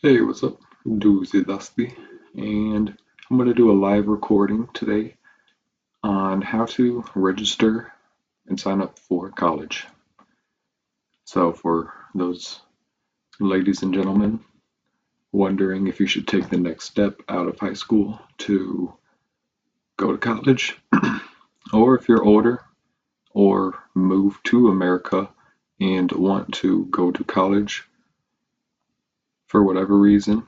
Hey, what's up? Dusty, and I'm going to do a live recording today on how to register and sign up for college. So, for those ladies and gentlemen wondering if you should take the next step out of high school to go to college, or if you're older or move to America and want to go to college for whatever reason,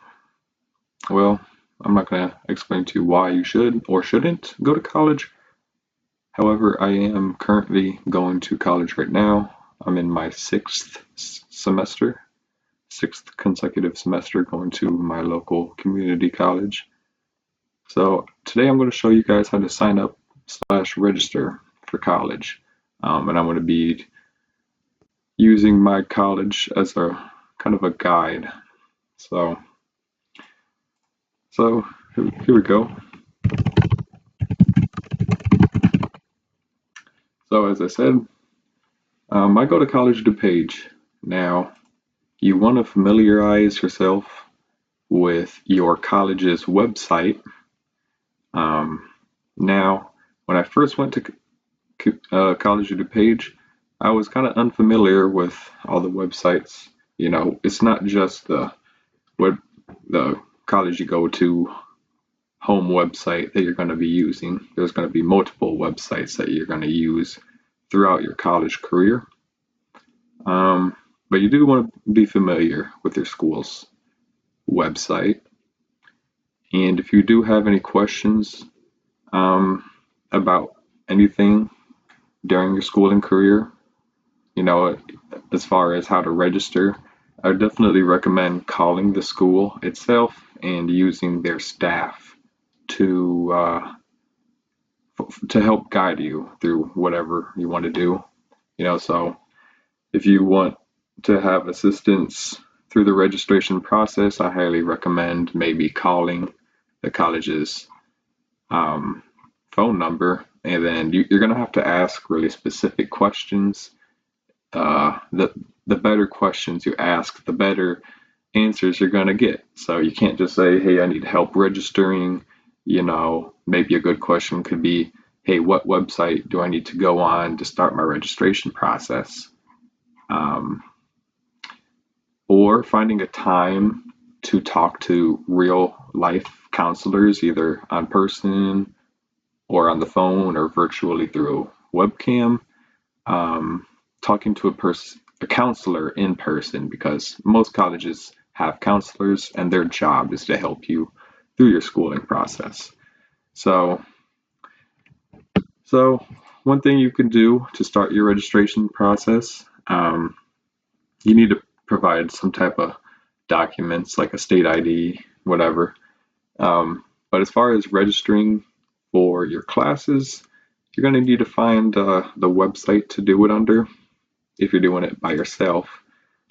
well, I'm not going to explain to you why you should or shouldn't go to college. However, I am currently going to college right now. I'm in my sixth consecutive semester going to my local community college. So today I'm going to show you guys how to sign up slash register for college. And I'm going to be using my college as a kind of a guide. So, so here we go. So as I said, I go to College DuPage. Now, you want to familiarize yourself with your college's website. Now, when I first went to College of DuPage, I was kind of unfamiliar with all the websites. You know, it's not just the college you go to home website that you're going to be using. There's going to be multiple websites that you're going to use throughout your college career. But you do want to be familiar with your school's website. And if you do have any questions about anything during your schooling career, you know, as far as how to register, I would definitely recommend calling the school itself and using their staff to to help guide you through whatever you want to do. You know, so if you want to have assistance through the registration process, I highly recommend maybe calling the college's phone number, and then you're going to have to ask really specific questions. The better questions you ask, the better answers you're going to get. So you can't just say, hey, I need help registering. You know, maybe a good question could be, hey, what website do I need to go on to start my registration process? Or finding a time to talk to real life counselors, either on person or on the phone or virtually through a webcam. Talking to a counselor in person, because most colleges have counselors and their job is to help you through your schooling process. So one thing you can do to start your registration process, you need to provide some type of documents like a state ID, whatever. But as far as registering for your classes, you're going to need to find the website to do it under if you're doing it by yourself.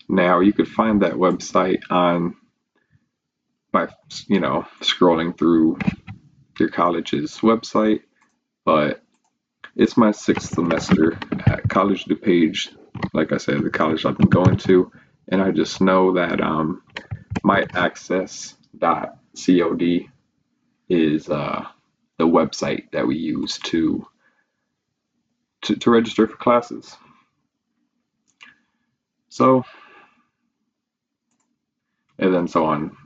Now, you could find that website by scrolling through your college's website, but it's my sixth semester at College DuPage. Like I said, the college I've been going to, and I just know that myaccess.cod is the website that we use to register for classes. So, and then so on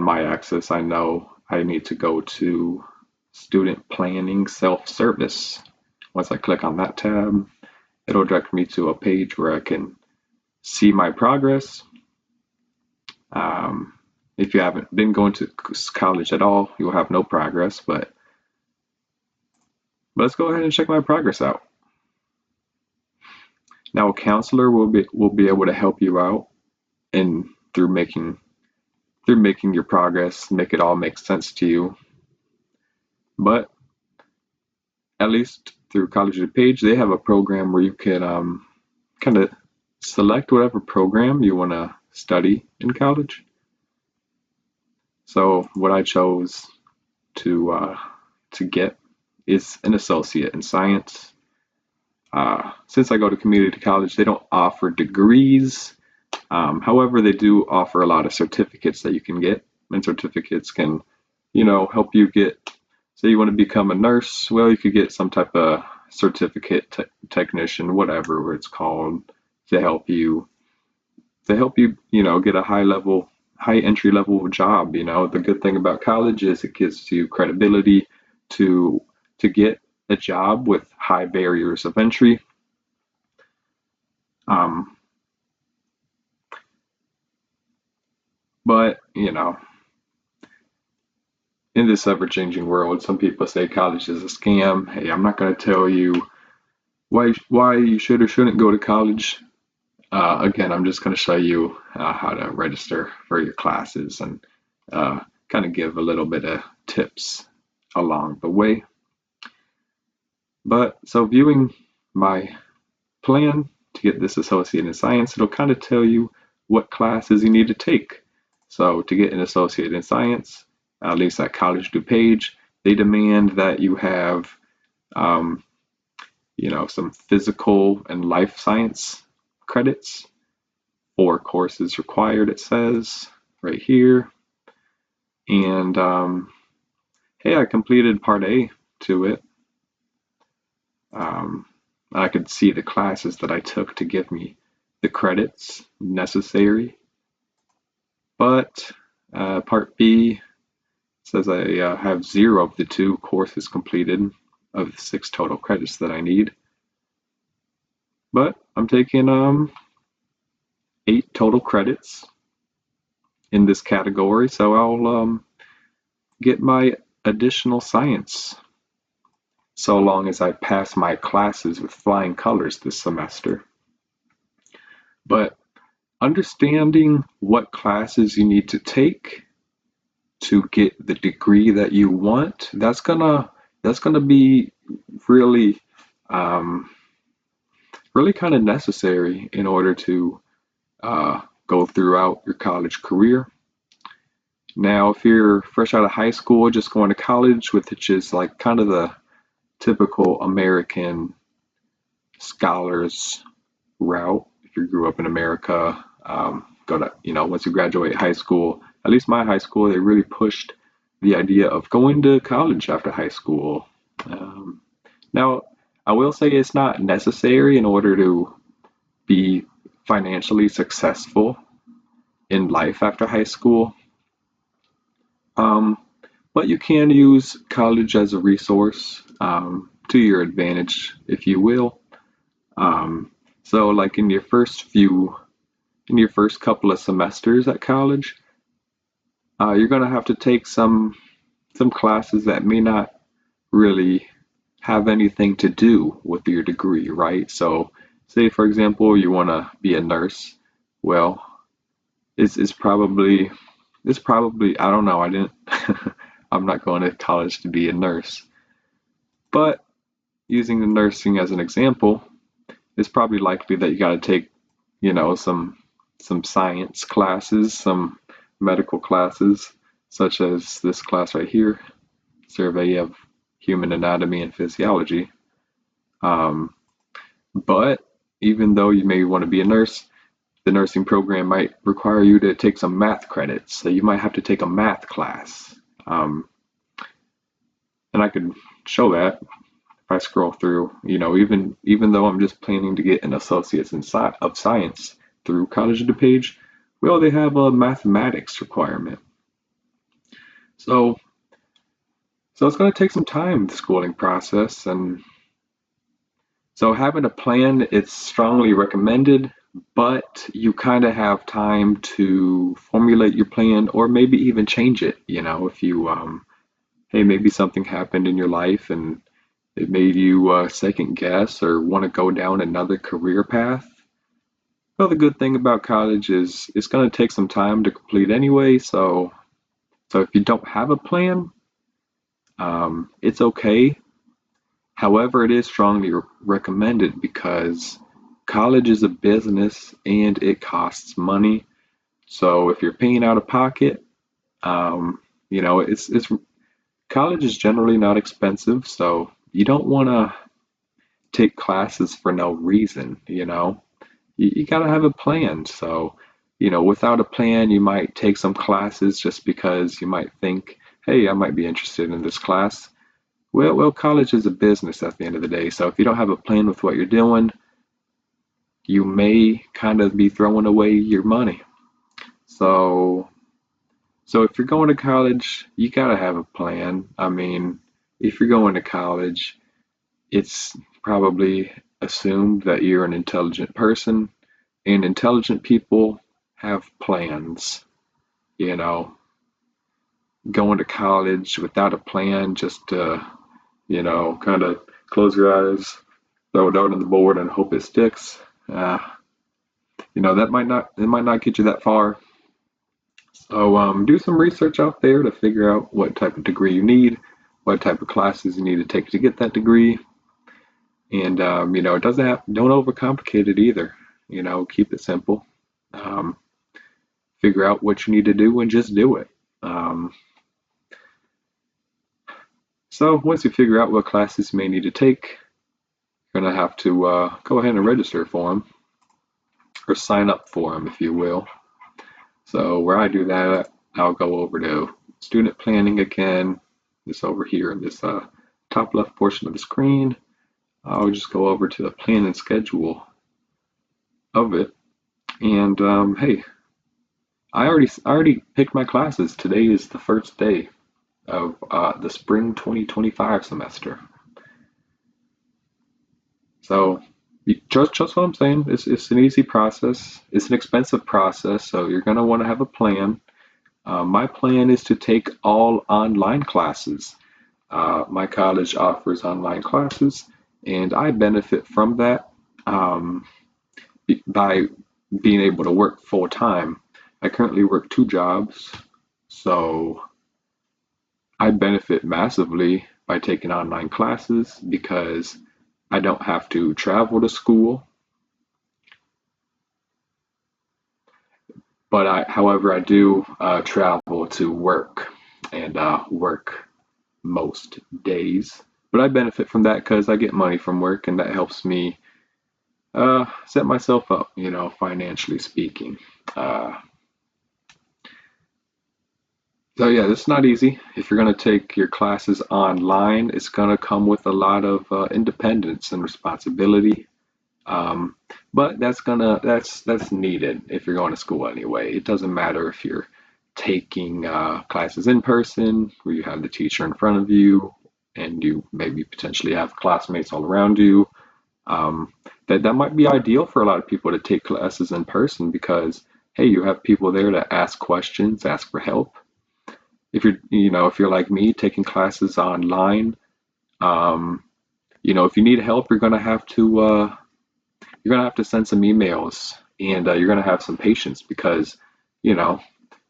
my access, I know I need to go to student planning self-service. Once I click on that tab, it'll direct me to a page where I can see my progress. If you haven't been going to college at all, you'll have no progress, but let's go ahead and check my progress out. Now, a counselor will be able to help you out and through making your progress, make it all make sense to you. But at least through College DuPage, they have a program where you can kind of select whatever program you want to study in college. So what I chose to get is an associate in science. Since I go to community college, they don't offer degrees, However, they do offer a lot of certificates that you can get, and certificates can, help you get. Say you want to become a nurse, well, you could get some type of certificate, technician, whatever it's called, to help you get a high entry level job. The good thing about college is it gives you credibility to get a job with high barriers of entry. Um, but in this ever-changing world, some people say college is a scam. Hey, I'm not going to tell you why you should or shouldn't go to college. Again, I'm just going to show you how to register for your classes and kind of give a little bit of tips along the way. But so viewing my plan to get this associate in science, it'll kind of tell you what classes you need to take. So to get an associate in science, at least at College DuPage, they demand that you have, um, some physical and life science credits. 4 courses required, it says right here. And hey, I completed part A to it. I could see the classes that I took to give me the credits necessary. But part B says I have 0 of the 2 courses completed of the 6 total credits that I need. But I'm taking 8 total credits in this category, so I'll get my additional science so long as I pass my classes with flying colors this semester. But understanding what classes you need to take to get the degree that you want, that's gonna be really really kind of necessary in order to go throughout your college career. Now, if you're fresh out of high school, just going to college, which is like kind of the typical American scholars route, if you grew up in America, go to, once you graduate high school, at least my high school, they really pushed the idea of going to college after high school. Now, I will say it's not necessary in order to be financially successful in life after high school. But you can use college as a resource to your advantage, if you will. So, like in your first couple of semesters at college, you're going to have to take some classes that may not really have anything to do with your degree, right? So, say for example, you want to be a nurse. Well, it's probably I don't know. I didn't. I'm not going to college to be a nurse, but using the nursing as an example, it's probably likely that you got to take, some science classes, some medical classes, such as this class right here, Survey of Human Anatomy and Physiology. But even though you may want to be a nurse, the nursing program might require you to take some math credits. So you might have to take a math class. And I could show that if I scroll through, even though I'm just planning to get an associate's of science through College DuPage, well, they have a mathematics requirement. So it's going to take some time, the schooling process, and so having a plan, it's strongly recommended, but you kind of have time to formulate your plan or maybe even change it, if you hey, maybe something happened in your life and it made you second guess or want to go down another career path. Well, the good thing about college is it's going to take some time to complete anyway. So if you don't have a plan, it's okay. However, it is strongly recommended because college is a business and it costs money. So if you're paying out of pocket, it's college is generally not expensive, so you don't want to take classes for no reason. You gotta have a plan. So without a plan, you might take some classes just because you might think, hey, I might be interested in this class. Well, college is a business at the end of the day. So if you don't have a plan with what you're doing, you may kind of be throwing away your money. So, so if you're going to college, you gotta have a plan. I mean, if you're going to college, it's probably assumed that you're an intelligent person, and intelligent people have plans. You know, going to college without a plan, just to, kind of close your eyes, throw it out on the board, and hope it sticks. Uh, that might not get you that far. So do some research out there to figure out what type of degree you need, what type of classes you need to take to get that degree, and it doesn't have don't overcomplicate it either. Keep it simple. Um, Figure out what you need to do and just do it. Um, so once you figure out what classes you may need to take, you're gonna have to go ahead and register for them or sign up for them, if you will. So where I do that, I'll go over to student planning again. This over here in this top left portion of the screen. I'll just go over to the plan and schedule of it. And hey, I already picked my classes. Today is the first day of the spring 2025 semester. So just what I'm saying. It's an easy process. It's an expensive process, so you're gonna want to have a plan. My plan is to take all online classes. My college offers online classes, and I benefit from that by being able to work full time. I currently work two jobs, so I benefit massively by taking online classes because I don't have to travel to school. However, I do travel to work and work most days. But I benefit from that because I get money from work, and that helps me set myself up, financially speaking. Uh, so yeah, it's not easy. If you're going to take your classes online, it's going to come with a lot of independence and responsibility. Um, but that's needed if you're going to school anyway. It doesn't matter if you're taking classes in person, where you have the teacher in front of you, and you maybe potentially have classmates all around you. Um, that might be ideal for a lot of people to take classes in person because hey, you have people there to ask questions, ask for help. If you're like me, taking classes online, um, if you need help, you're gonna have to send some emails, and you're gonna have some patience because, you know,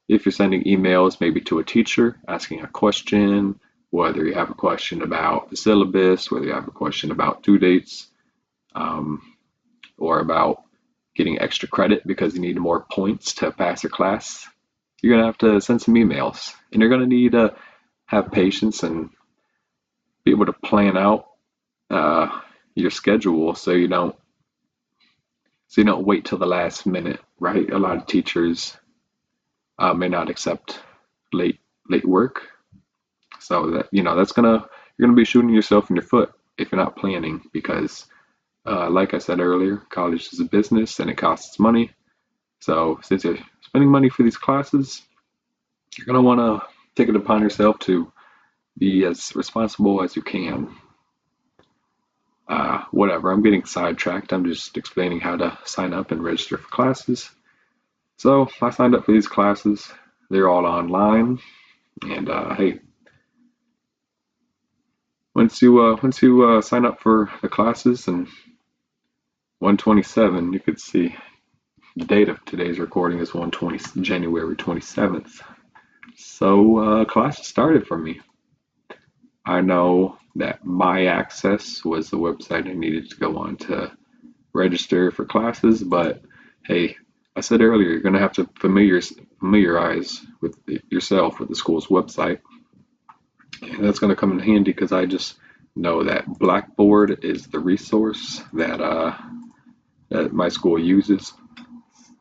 if you're sending emails maybe to a teacher asking a question, whether you have a question about the syllabus, whether you have a question about due dates, um, or about getting extra credit because you need more points to pass your class, you're gonna have to send some emails, and you're gonna need to have patience and be able to plan out your schedule so you don't wait till the last minute, right? A lot of teachers may not accept late late work, so you're gonna be shooting yourself in your foot if you're not planning because, like I said earlier, college is a business and it costs money. So since you're spending money for these classes, you're gonna want to take it upon yourself to be as responsible as you can. Whatever, I'm getting sidetracked. I'm just explaining how to sign up and register for classes. So I signed up for these classes. They're all online, and hey, once you sign up for the classes and 127, you could see the date of today's recording is 120 January 27th. So classes started for me. I know that My Access was the website I needed to go on to register for classes, but hey, I said earlier, you're going to have to familiarize with yourself with the school's website. And that's going to come in handy because I just know that Blackboard is the resource that my school uses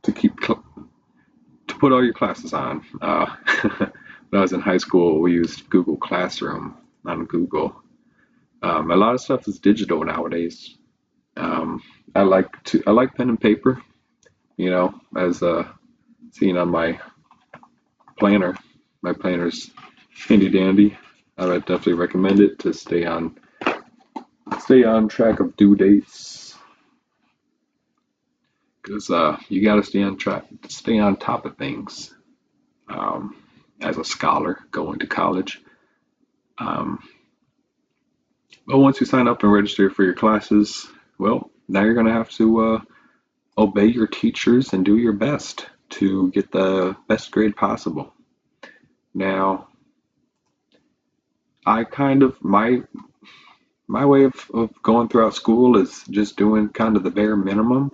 to keep put all your classes on. When I was in high school, we used Google Classroom on Google. A lot of stuff is digital nowadays. Um, I like pen and paper. You know, as seen on my planner. My planner's handy dandy. I would definitely recommend it to stay on track of due dates because you got to stay on top of things. Um, as a scholar going to college. Um, but once you sign up and register for your classes, well, now you're going to have to obey your teachers and do your best to get the best grade possible. Now, I kind of my way of going throughout school is just doing kind of the bare minimum.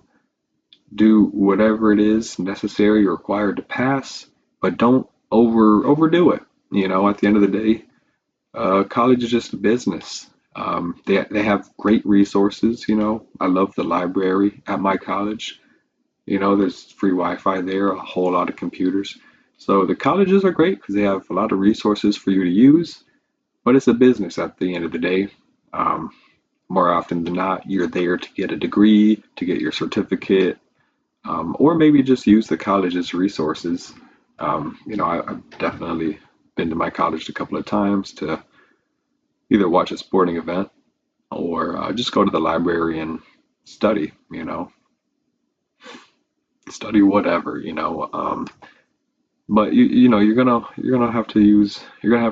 Do whatever it is necessary or required to pass, but don't overdo it. You know, at the end of the day, college is just a business. They have great resources. You know, I love the library at my college. You know, there's free Wi-Fi there, a whole lot of computers. So the colleges are great because they have a lot of resources for you to use, but it's a business at the end of the day. Um, More often than not, you're there to get a degree, to get your certificate, or maybe just use the college's resources. You know, I've definitely been to my college a couple of times to either watch a sporting event or just go to the library and study, you know, study whatever, you know. But you know, you're gonna have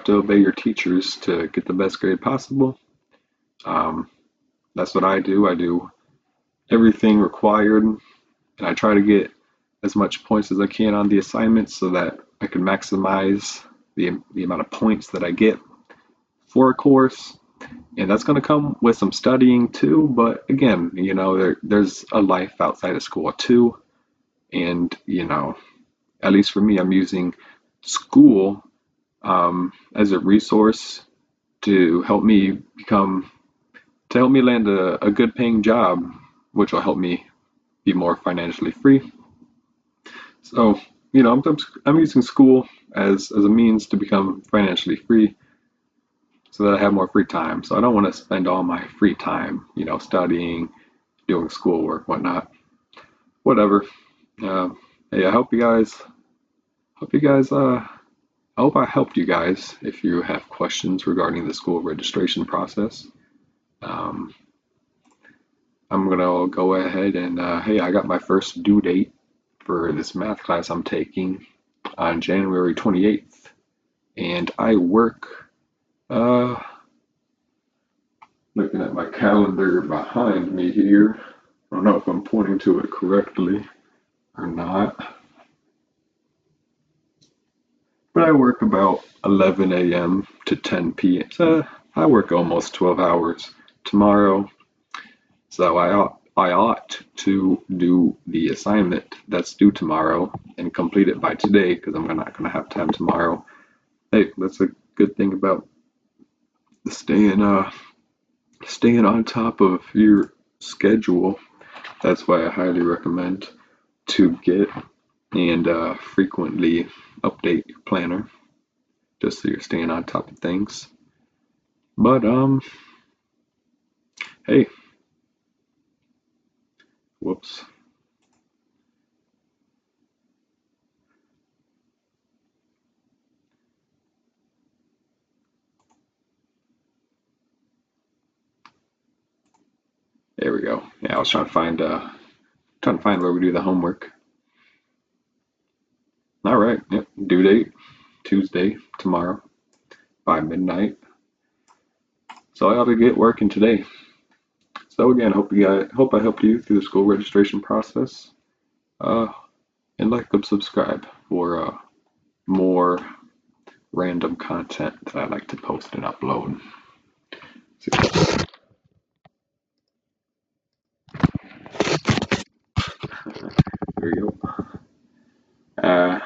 to obey your teachers to get the best grade possible. Um, that's what I do. I do everything required, and I try to get as much points as I can on the assignments so that I can maximize the amount of points that I get for a course. And that's going to come with some studying too. But again, you know, there's a life outside of school too. And, you know, at least for me, I'm using school as a resource to help me land a good paying job, which will help me be more financially free. So, you know, I'm using school as a means to become financially free so that I have more free time. So I don't want to spend all my free time, you know, studying, doing schoolwork, whatnot, whatever. Uh, hey, hope you guys, I hope I helped you guys if you have questions regarding the school registration process. Um, I'm gonna go ahead and, hey, I got my first due date for this math class I'm taking on January 28th, and I work, uh, looking at my calendar behind me here. I don't know if I'm pointing to it correctly or not, but I work about 11 a.m. to 10 p.m. So I work almost 12 hours tomorrow. So I ought to do the assignment that's due tomorrow and complete it by today because I'm not going to have time tomorrow. Hey, that's a good thing about staying staying on top of your schedule. That's why I highly recommend to get and frequently update your planner just so you're staying on top of things. But hey, whoops. There we go. Yeah, I was trying to find where we do the homework. All right. Yep. Due date Tuesday tomorrow by midnight. So I ought to get working today. So again, hope I helped you through the school registration process. Uh, and like and subscribe for more random content that I like to post and upload. There you go.